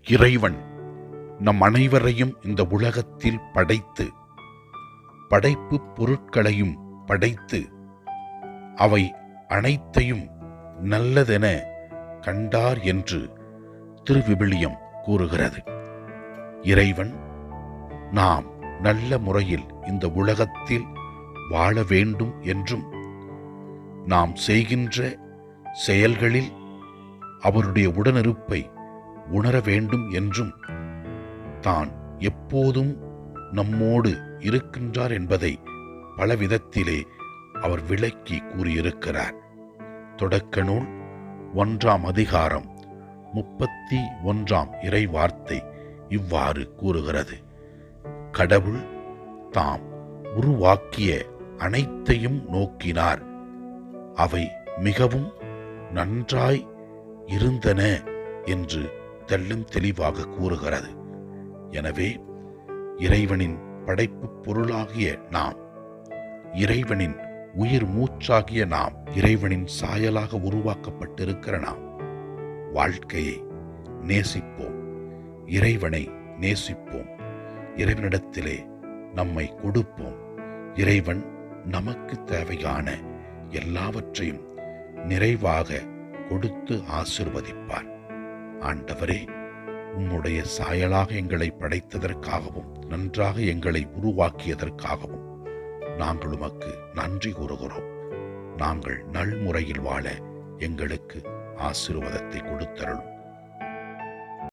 இறைவன் நம் அனைவரையும் இந்த உலகத்தில் படைத்து, படைப்பு பொருட்களையும் படைத்து, அவை அனைத்தையும் நல்லதென கண்டார் என்று திருவிவிலியம் கூறுகிறது. இறைவன் நாம் நல்ல முறையில் இந்த உலகத்தில் வாழ வேண்டும் என்றும், நாம் செய்கின்ற செயல்களில் அவருடைய உடனிருப்பை உணர வேண்டும் என்றும், தான் எப்போதும் நம்மோடு இருக்கின்றார் என்பதை பலவிதத்திலே அவர் விளக்கி கூறியிருக்கிறார். தொடக்க நூல் 1ஆம் அதிகாரம் 31ஆம் இறை வார்த்தை இவ்வாறு கூறுகிறது: கடவுள் தாம் உருவாக்கிய அனைத்தையும் நோக்கினார், அவை மிகவும் நன்றாய் இருந்தன என்று தெல்லும் தெளிவாக கூறுகிறது. எனவே இறைவனின் படைப்பு பொருளாகிய நாம், இறைவனின் உயிர் மூச்சாகிய நாம், இறைவனின் சாயலாக உருவாக்கப்பட்டிருக்கிற நாம் வாழ்க்கையை நேசிப்போம், இறைவனை நேசிப்போம், இறைவனிடத்திலே நம்மை கொடுப்போம். இறைவன் நமக்கு தேவையான எல்லாவற்றையும் நிறைவாக கொடுத்து ஆசீர்வதிப்பார். ஆண்டவரே, உம்முடைய சாயலாக எங்களை படைத்ததற்காகவும் நன்றாக எங்களை உருவாக்கியதற்காகவும் நாங்கள் உமக்கு நன்றி கூறுகிறோம். நாங்கள் நல்முறையில் வாழ எங்களுக்கு ஆசீர்வாதத்தை கொடுத்தருளும்.